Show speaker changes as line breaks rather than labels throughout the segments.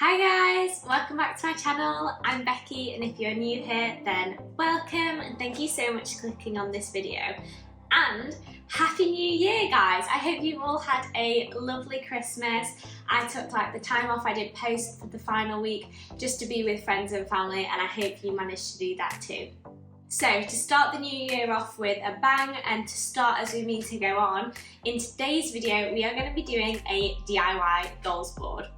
Hi guys, welcome back to my channel. I'm Becky, and if you're new here then welcome and thank you so much for clicking on this video. And Happy New Year guys! I hope you've all had a lovely Christmas. I took the time off I did post for the final week just to be with friends and family, and I hope you managed to do that too. So to start the new year off with a bang and to start as we mean to go on, in today's video we are going to be doing a DIY goals board.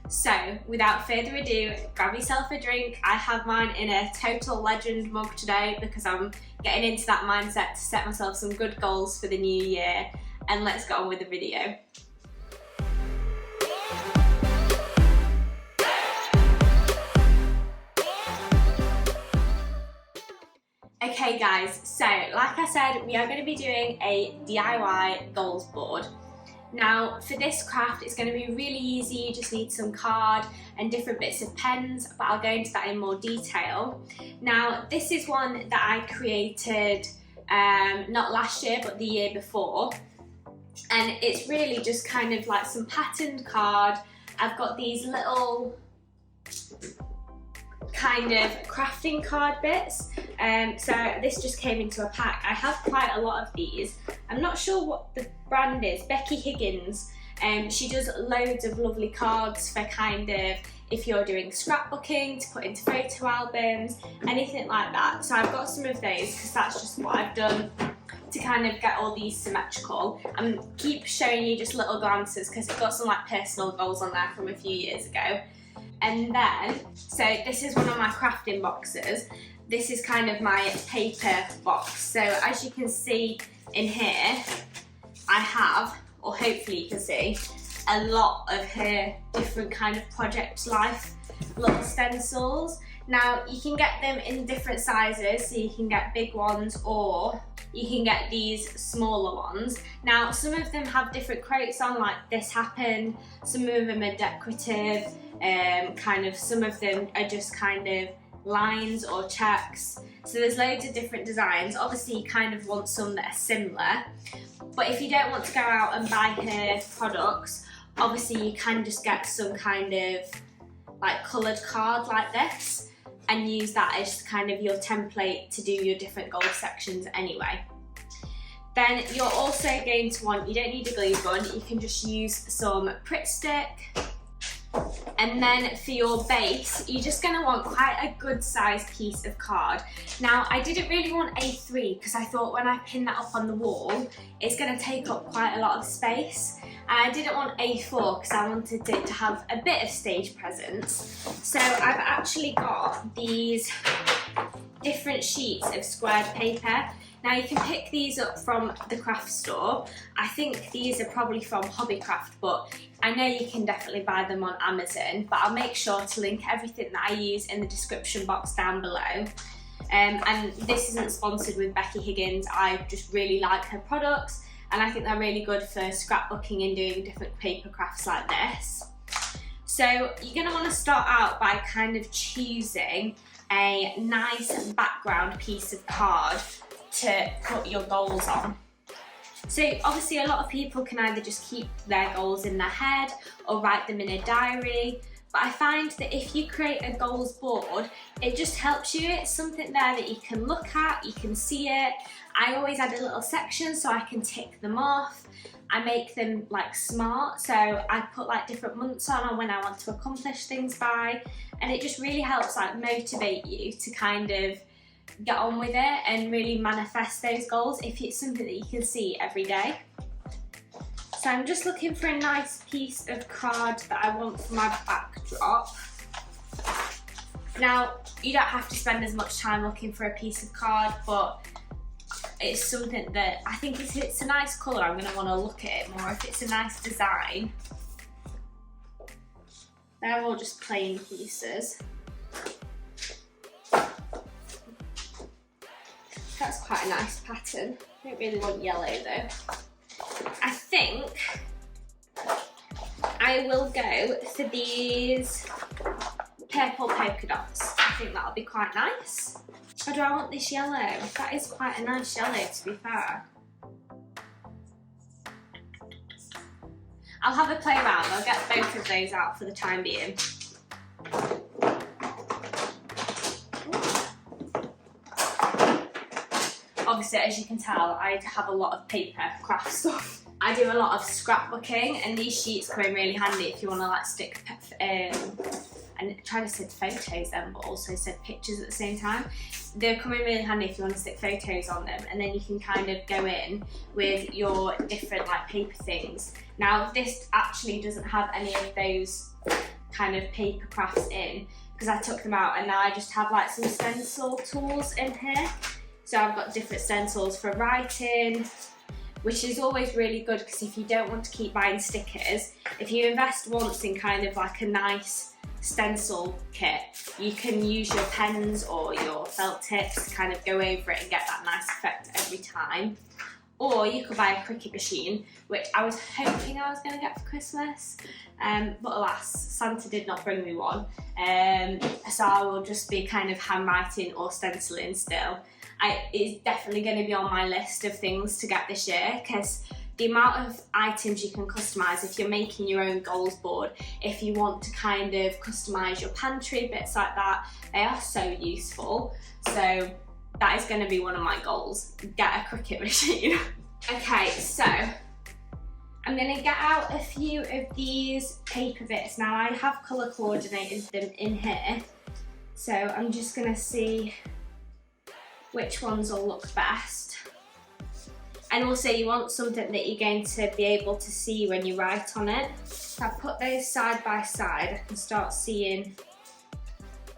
So without further ado, grab yourself a drink. I have mine in a Total Legend mug today because I'm getting into that mindset to set myself some good goals for the new year, and let's get on with the video. Okay guys, so like I said, we are going to be doing a DIY goals board. Now for this craft it's going to be really easy, you just need some card and different bits of pens, but I'll go into that in more detail. Now this is one that I created not last year but the year before, and it's really just kind of like some patterned card. I've got these little kind of crafting card bits, so this just came into a pack. I have quite a lot of these. I'm not sure what the brand is, Becky Higgins. She does loads of lovely cards for kind of if you're doing scrapbooking, to put into photo albums, anything like that. So I've got some of those because that's just what I've done to kind of get all these symmetrical. I'm keep showing you just little glances because it's got some like personal goals on there from a few years ago. And then, so this is one of my crafting boxes. This is kind of my paper box. So as you can see in here, I have, or hopefully you can see, a lot of her different kind of project life little stencils. Now you can get them in different sizes, so you can get big ones or you can get these smaller ones. Now some of them have different quotes on, like this happened, some of them are decorative, some of them are just kind of lines or checks. So there's loads of different designs. Obviously you kind of want some that are similar, but if you don't want to go out and buy her products, obviously you can just get some kind of like coloured card like this and use that as kind of your template to do your different goal sections anyway. Then you're also going to want, you don't need a glue gun, you can just use some Pritt stick. And then for your base, you're just going to want quite a good sized piece of card. Now I didn't really want A3 because I thought when I pin that up on the wall, it's going to take up quite a lot of space. And I didn't want A4 because I wanted it to have a bit of stage presence. So I've actually got these different sheets of squared paper. Now you can pick these up from the craft store. I think these are probably from Hobbycraft, but I know you can definitely buy them on Amazon, but I'll make sure to link everything that I use in the description box down below. And this isn't sponsored with Becky Higgins, I just really like her products and I think they're really good for scrapbooking and doing different paper crafts like this. So you're going to want to start out by kind of choosing a nice background piece of card to put your goals on. So obviously a lot of people can either just keep their goals in their head or write them in a diary, but I find that if you create a goals board, it just helps you. It's something there that you can look at, you can see it. I always add a little section so I can tick them off. I make them like smart, so I put like different months on when I want to accomplish things by, and it just really helps like motivate you to kind of get on with it and really manifest those goals if it's something that you can see every day. So I'm just looking for a nice piece of card that I want for my backdrop. Now you don't have to spend as much time looking for a piece of card, but it's something that I think if it's a nice colour I'm going to want to look at it more. If it's a nice design, they're all just plain pieces. That's quite a nice pattern. I don't really want yellow though. I think I will go for these purple polka dots. I think that'll be quite nice. Or do I want this yellow? That is quite a nice yellow, to be fair. I'll have a play around. I'll get both of those out for the time being. obviously, as you can tell, I have a lot of paper craft stuff. I do a lot of scrapbooking, and these sheets come in really handy if you want to like stick, and trying to said photos then, but also said pictures at the same time. They're coming really handy if you want to stick photos on them, and then you can kind of go in with your different like paper things. Now this actually doesn't have any of those kind of paper crafts in, because I took them out, and now I just have like some stencil tools in here. So I've got different stencils for writing, which is always really good, because if you don't want to keep buying stickers, if you invest once in kind of like a nice stencil kit, you can use your pens or your felt tips to kind of go over it and get that nice effect every time. Or you could buy a Cricut machine, which I was hoping I was going to get for Christmas, but alas, Santa did not bring me one. So I will just be kind of handwriting or stenciling still. It's definitely going to be on my list of things to get this year, because the amount of items you can customise if you're making your own goals board, if you want to kind of customise your pantry, bits like that, they are so useful. So that is going to be one of my goals, get a Cricut machine. Okay, so I'm going to get out a few of these paper bits. Now I have colour coordinated them in here, so I'm just going to see which ones will look best. And also you want something that you're going to be able to see when you write on it. So I put those side by side, I can start seeing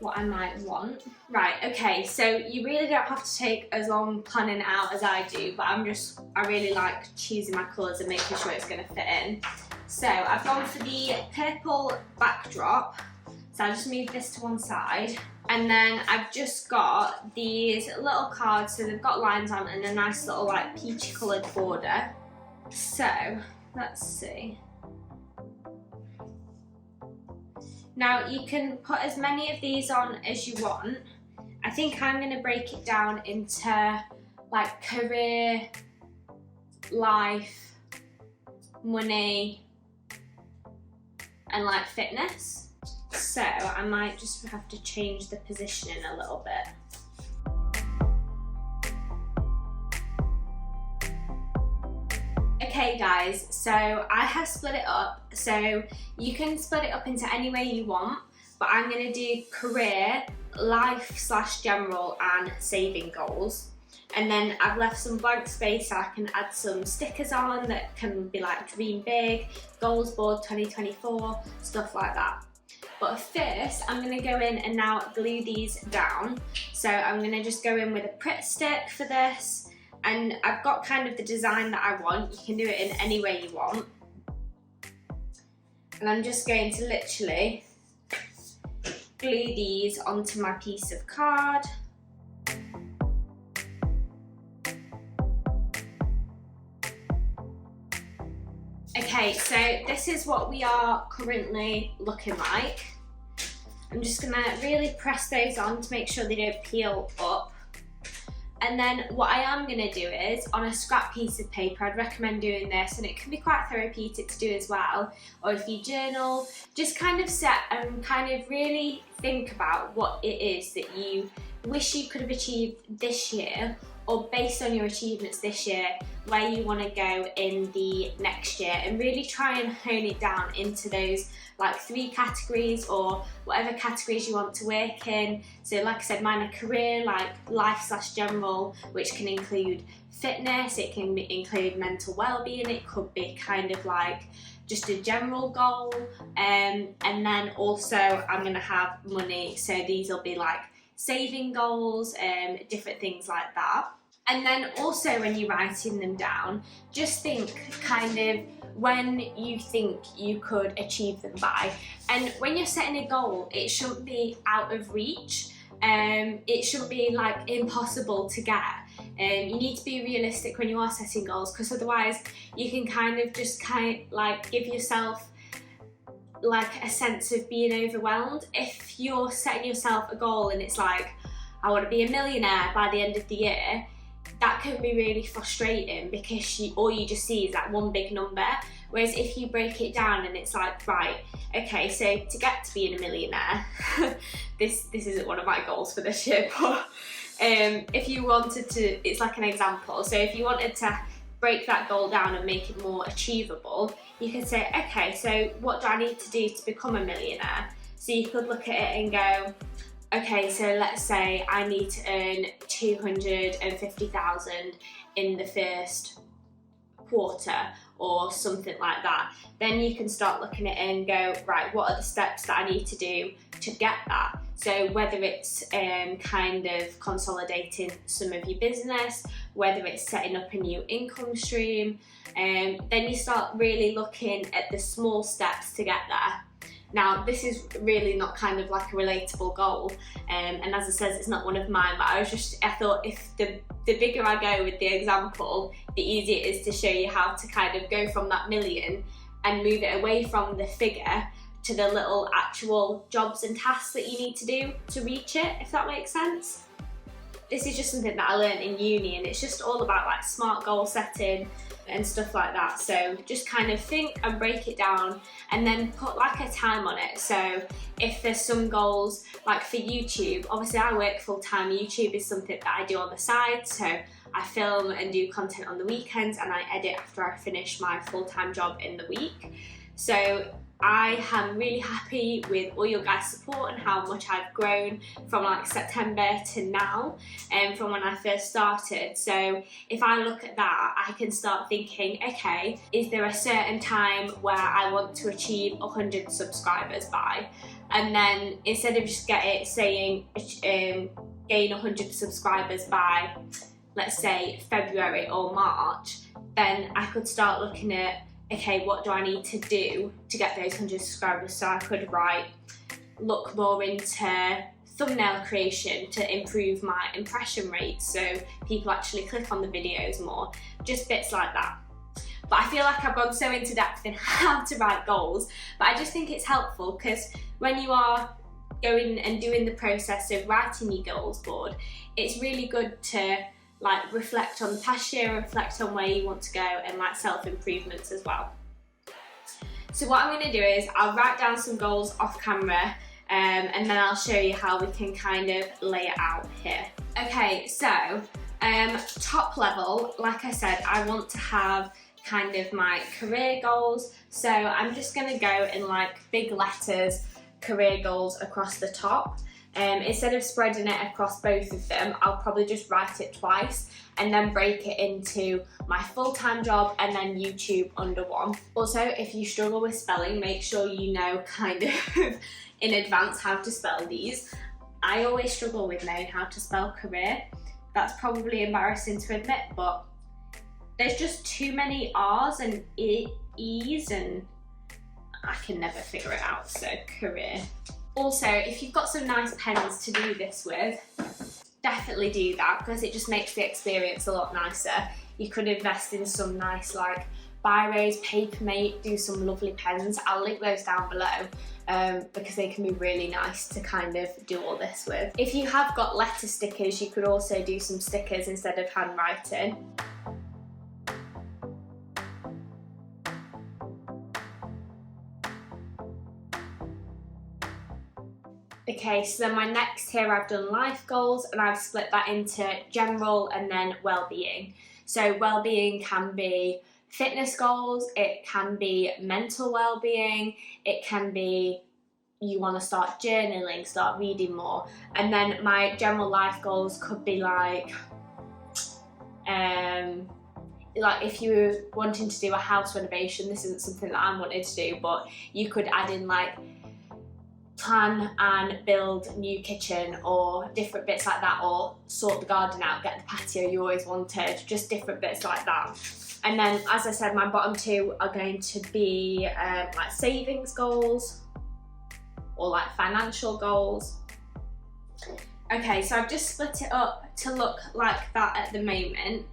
what I might want. Right, okay, so you really don't have to take as long planning it out as I do, but I really like choosing my colours and making sure it's going to fit in. So I've gone for the purple backdrop, so I'll just move this to one side. And then I've just got these little cards, so they've got lines on and a nice little like peachy coloured border. So, let's see. Now you can put as many of these on as you want. I think I'm going to break it down into like career, life, money, and like fitness. So I might just have to change the positioning a little bit. Okay guys, so I have split it up, so you can split it up into any way you want, but I'm going to do career, life / general and saving goals. And then I've left some blank space so I can add some stickers on that can be like dream big, goals board 2024, stuff like that. But first, I'm going to go in and now glue these down. So I'm going to just go in with a Pritt stick for this. And I've got kind of the design that I want. You can do it in any way you want. And I'm just going to literally glue these onto my piece of card. Okay, so this is what we are currently looking like. I'm just gonna really press those on to make sure they don't peel up. And then what I am gonna do is, on a scrap piece of paper, I'd recommend doing this, and it can be quite therapeutic to do as well, or if you journal, just kind of set and kind of really think about what it is that you wish you could have achieved this year, or based on your achievements this year, where you want to go in the next year, and really try and hone it down into those like 3 categories or whatever categories you want to work in. So like I said, mine are career, like life / general, which can include fitness, it can include mental well-being, it could be kind of like just a general goal, and then also I'm going to have money, so these will be like saving goals, different things like that. And then also when you're writing them down, just think kind of when you think you could achieve them by. And when you're setting a goal, it shouldn't be out of reach. It shouldn't be like impossible to get. You need to be realistic when you are setting goals, because otherwise you can kind of just like give yourself like a sense of being overwhelmed. If you're setting yourself a goal and it's like, I want to be a millionaire by the end of the year, that can be really frustrating because all you just see is that one big number. Whereas if you break it down and it's like, right, okay, so to get to being a millionaire, this isn't one of my goals for this year, but if you wanted to, it's like an example. So if you wanted to break that goal down and make it more achievable, you could say, okay, so what do I need to do to become a millionaire? So you could look at it and go, okay, so let's say I need to earn 250,000 in the first quarter or something like that. Then you can start looking at it and go, right, what are the steps that I need to do to get that? So whether it's kind of consolidating some of your business, whether it's setting up a new income stream, then you start really looking at the small steps to get there. Now, this is really not kind of like a relatable goal, and as I said, it's not one of mine, but I thought if the bigger I go with the example, the easier it is to show you how to kind of go from that million and move it away from the figure to the little actual jobs and tasks that you need to do to reach it, if that makes sense. This is just something that I learned in uni, and it's just all about like smart goal setting and stuff like that. So just kind of think and break it down and then put like a time on it. So if there's some goals, like for YouTube, obviously I work full time. YouTube is something that I do on the side. So I film and do content on the weekends and I edit after I finish my full-time job in the week. So I am really happy with all your guys' support and how much I've grown from like September to now, and from when I first started. So if I look at that, I can start thinking, okay, is there a certain time where I want to achieve 100 subscribers by? And then instead of just saying gain 100 subscribers by, let's say, February or March, then I could start looking at, okay, what do I need to do to get those 100 subscribers? So I could look more into thumbnail creation to improve my impression rate so people actually click on the videos more, just bits like that. But I feel like I've gone so into depth in how to write goals, but I just think it's helpful because when you are going and doing the process of writing your goals board, it's really good to like reflect on the past year, reflect on where you want to go, and like self-improvements as well. So what I'm going to do is I'll write down some goals off camera, and then I'll show you how we can kind of lay it out here. Okay, so top level, like I said, I want to have kind of my career goals. So I'm just going to go in like big letters, career goals across the top. Instead of spreading it across both of them, I'll probably just write it twice and then break it into my full-time job and then YouTube under one. Also, if you struggle with spelling, make sure you know kind of in advance how to spell these. I always struggle with knowing how to spell career. That's probably embarrassing to admit, but there's just too many R's and E's and I can never figure it out, so career. Also, if you've got some nice pens to do this with, definitely do that because it just makes the experience a lot nicer. You could invest in some nice like biros, Papermate, do some lovely pens. I'll link those down below because they can be really nice to kind of do all this with. If you have got letter stickers, you could also do some stickers instead of handwriting. Okay, so then my next here I've done life goals and I've split that into general and then well-being. So well-being can be fitness goals, it can be mental well-being, it can be you want to start journaling, start reading more. And then my general life goals could be like if you were wanting to do a house renovation, this isn't something that I'm wanting to do, but you could add in like plan and build a new kitchen or different bits like that, or sort the garden out, get the patio you always wanted, just different bits like that. And then, as I said, my bottom two are going to be like savings goals or like financial goals. Okay, so I've just split it up to look like that at the moment.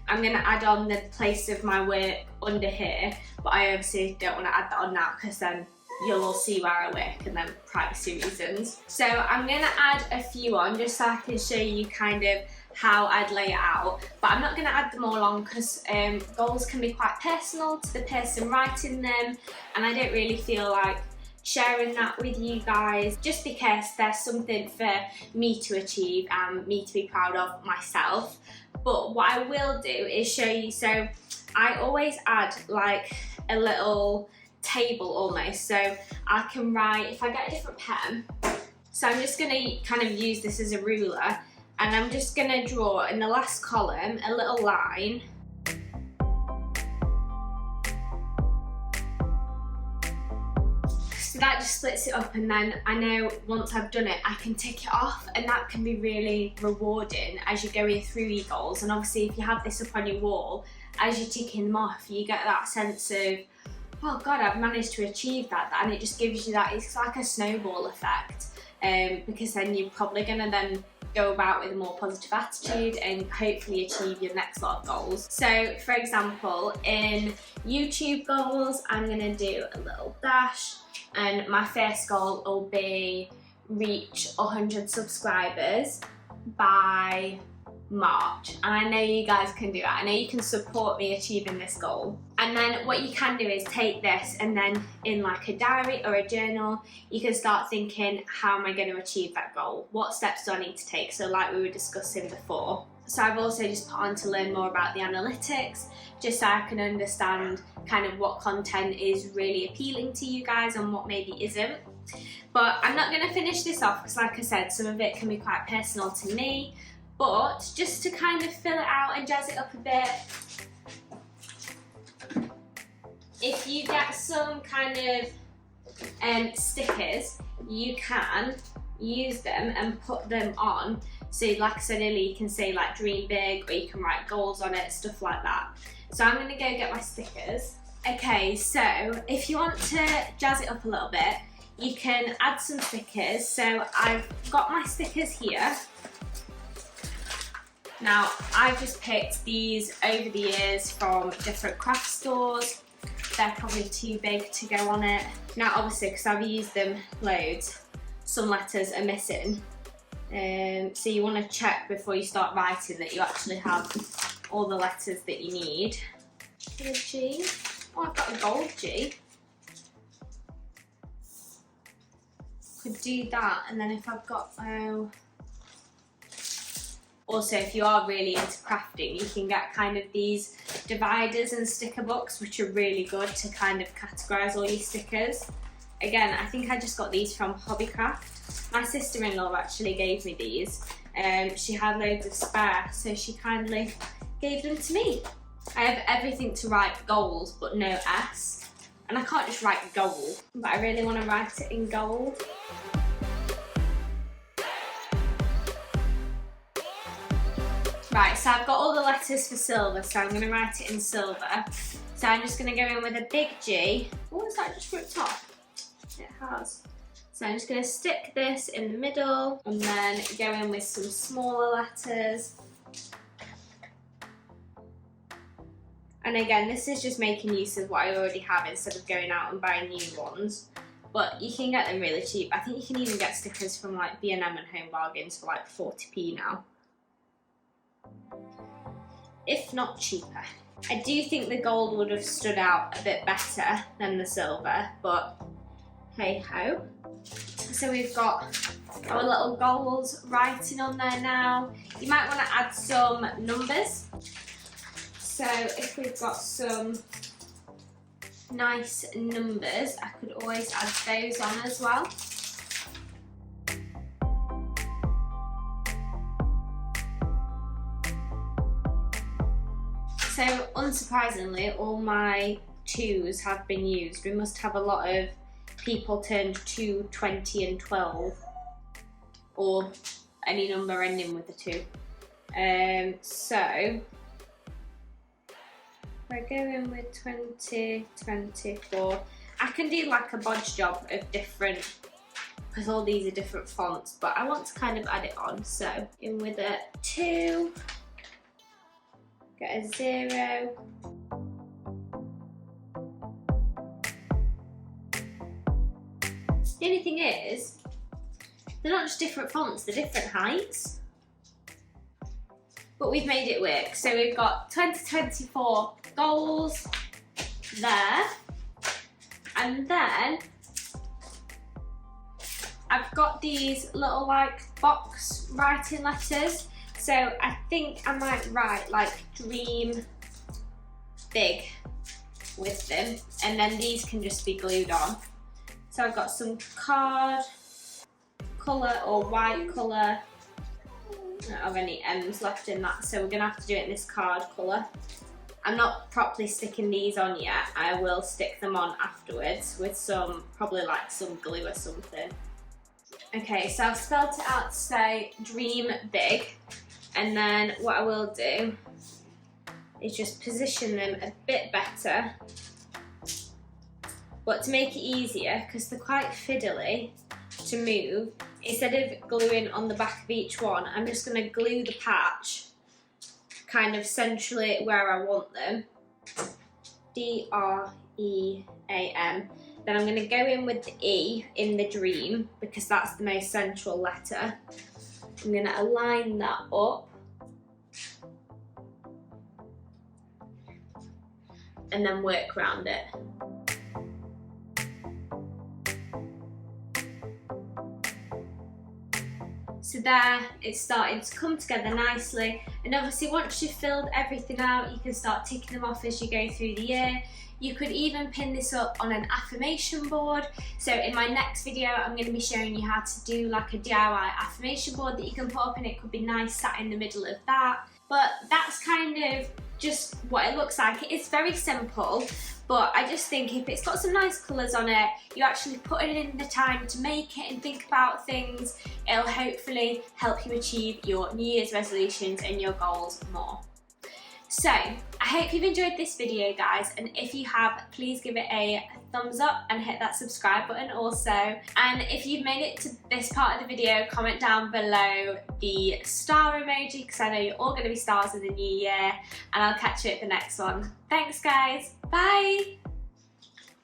I'm going to add on the place of my work under here, but I obviously don't want to add that on now because then you'll all see where I work and then privacy reasons. So I'm going to add a few on just so I can show you kind of how I'd lay it out, but I'm not going to add them all on because goals can be quite personal to the person writing them, and I don't really feel like sharing that with you guys, just because there's something for me to achieve and me to be proud of myself. But what I will do is show you, so I always add like a little table almost, so I can write, if I get a different pen, so I'm just going to kind of use this as a ruler, and I'm just going to draw in the last column a little line. So that just splits it up, and then I know once I've done it I can tick it off, and that can be really rewarding as you're going through your goals. And obviously if you have this up on your wall, as you're ticking them off, you get that sense of, oh god, I've managed to achieve that, and it just gives you that, it's like a snowball effect, because then you're probably going to then go about with a more positive attitude and hopefully achieve your next lot of goals. So for example, in YouTube goals, I'm going to do a little dash, and my first goal will be reach 100 subscribers by March, and I know you guys can do that. I know you can support me achieving this goal. And then what you can do is take this, and then in like a diary or a journal, you can start thinking, how am I going to achieve that goal? What steps do I need to take? So like we were discussing before. So I've also just put on to learn more about the analytics, just so I can understand kind of what content is really appealing to you guys and what maybe isn't. But I'm not going to finish this off because, like I said, some of it can be quite personal to me. But just to kind of fill it out and jazz it up a bit, if you get some kind of stickers, you can use them and put them on. So like I said earlier, you can say like dream big, or you can write goals on it, stuff like that. So I'm going to go get my stickers. Okay, so if you want to jazz it up a little bit, you can add some stickers. So I've got my stickers here. Now, I've just picked these over the years from different craft stores. They're probably too big to go on it. Now, obviously, because I've used them loads, some letters are missing. So you want to check before you start writing that you actually have all the letters that you need. A G. Oh, I've got a gold G. Could do that, and then if I've got O. Also, if you are really into crafting, you can get kind of these dividers and sticker books, which are really good to kind of categorise all your stickers. Again, I think I just got these from Hobbycraft. My sister-in-law actually gave me these. She had loads of spare, so she kindly gave them to me. I have everything to write goals, but no S. And I can't just write goal, but I really want to write it in gold. Right, so I've got all the letters for silver, so I'm going to write it in silver. So I'm just going to go in with a big G. Oh, is that just ripped off? It has. So I'm just going to stick this in the middle and then go in with some smaller letters. And again, this is just making use of what I already have instead of going out and buying new ones. But you can get them really cheap. I think you can even get stickers from like B&M and Home Bargains for like 40p now. If not cheaper. I do think the gold would have stood out a bit better than the silver, but hey ho. So we've got our little goals writing on there now. You might want to add some numbers. So if we've got some nice numbers, I could always add those on as well. So unsurprisingly, all my 2s have been used. We must have a lot of people turned 2, 20 and 12, or any number ending with the 2. So we're going with 20, 24. I can do like a bodge job of different, because all these are different fonts, but I want to kind of add it on. So in with a 2. Get a 0. The only thing is, they're not just different fonts, they're different heights. but we've made it work. So we've got 2024 goals there, and then I've got these little like box writing letters. So I think I might write like dream big with them, and then these can just be glued on. So I've got some card colour or white colour. I don't have any M's left in that, so we're gonna have to do it in this card colour. I'm not properly sticking these on yet. I will stick them on afterwards with some, probably like some glue or something. Okay, so I've spelled it out to say dream big, and then what I will do is just position them a bit better. But to make it easier, because they're quite fiddly to move, instead of gluing on the back of each one, I'm just going to glue the patch kind of centrally where I want them. D-R-E-A-M. Then I'm going to go in with the E in the dream, because that's the most central letter. I'm going to align that up. And then work around it. So there, it's starting to come together nicely, and obviously once you've filled everything out, you can start ticking them off as you go through the year. You could even pin this up on an affirmation board. So in my next video, I'm going to be showing you how to do like a DIY affirmation board that you can put up, and it could be nice sat in the middle of that. But that's kind of just what it looks like. It is very simple, but I just think if it's got some nice colours on it, you actually put it in the time to make it and think about things, it'll hopefully help you achieve your New Year's resolutions and your goals more. So, I hope you've enjoyed this video, guys, and if you have, please give it a thumbs up and hit that subscribe button also. And if you've made it to this part of the video, comment down below the star emoji, because I know you're all going to be stars in the new year, and I'll catch you at the next one. Thanks, guys. Bye!